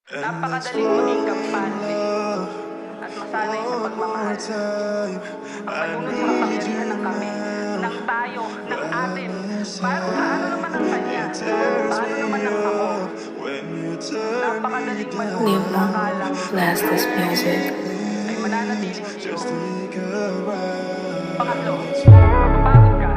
Napakadaling maging kampante at masanay sa pagmamahal. Ang malunod mga pangyarihan ng kami, ng tayo, ng atin. Paano naman ang kanya? Paano naman ang ako? Napakadaling malunod na akala Blast this music. ay mananatiling siyo. Pangatlo, mapapagod ka.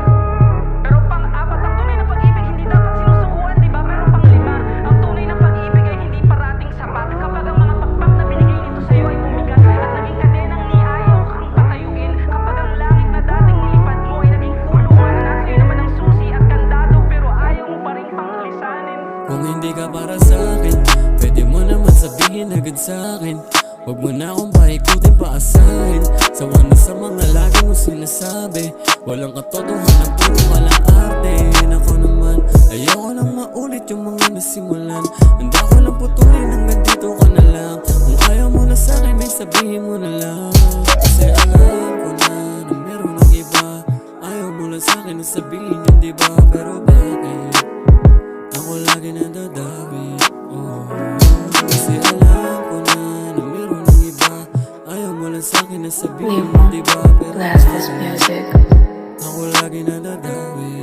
Pero pang-apat, ang tunay na pag-ibig hindi dapat sinusukuan, di ba? Pero pang-lima, ang tunay na pag-ibig ay hindi parating sapat. Kapag ang mga pakpak na binigay nito sa'yo ay bumigat at naging kadenang ni ayaw kang patayuin. Kapag ang langit na dating nilipad mo ay naging kulungan na sa'yo naman ang susi at kandado, pero ayaw mo pa rin panglisanin. Kung hindi ka para sa akin, pwede mo naman sabihin agad sa akin. Huwag mo na akong paikutin, paasahin. Sawa na sa mga lagi mo sinasabi. Walang katotohanan, puro walang arte. Ako naman, ayoko lang maulit yung mga nasimulan. Handa ko lang putulin hanggang dito ka na lang. Kung ayaw mo na sa akin, may sabihin mo na lang. Kasi alam ko na meron ng iba. Ayaw mo lang sa akin na sabihin yun, diba? Pero bakit ako lagi nadadawi? Oh. Kasi alam ko na meron ng iba. Ayaw mo lang sa akin na sabihin yun, diba? Pero Blast this music. ako lagi nadadawi.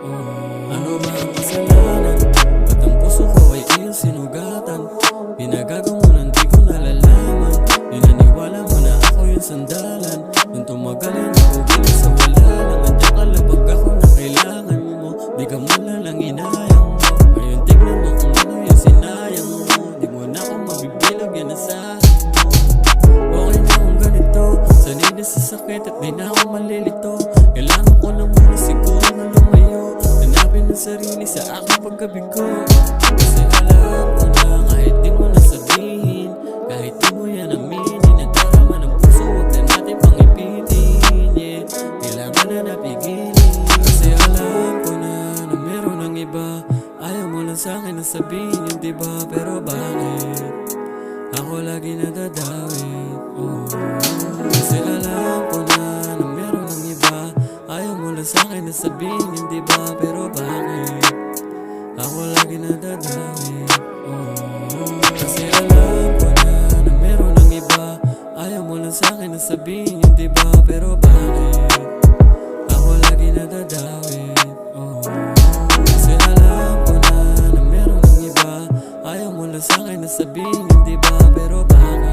Oh. Ano ba ang kasalanan? Ba't ang puso ko ay iyong sinugatan? Pinagago mo nang di ko nalalaman. Dinaniwala mo na ako yung sandalan. Nung tumagal yan ako bilang sa wala lang. Andiyan ka lang pag ako na kailangan mo. Di ka mo lang inayang mo. Ngayon tignan mo kung ano yung sinayang mo. Di mo na ako mabibilog, yan na sa akin mo. Okay na akong ganito, sanay na sa sakit at di na ako malilito. Kailangan ko na muna siguro na lumayo. Hanapin ang sarili sa aking pagkabigo. Kasi alam ko na kahit di mo na sabihin, kahit di mo yan aminin, nadarama ng puso, huwag na natin pang ipitin. Yeah, kailangan na napigilin. Kasi alam ko na meron ng iba. Ayaw mo lang sa akin na sabihin yun, diba? Pero bakit ako lagi nadadawi? Oh. Kasi alam ko na meron ng iba. Ayaw mo lang sa akin na sabihin yun, diba? Pero bakit ako lagi nadadawi? Oh. Kasi alam ko na meron ng iba. Ayaw mo lang sa akin na sabihin yun, diba? Pero bakit ako lagi nadadawi? Oh. Kasi alam ko na meron ng iba. Ayaw mo lang sa akin na sabihin yun, diba? Pero bakit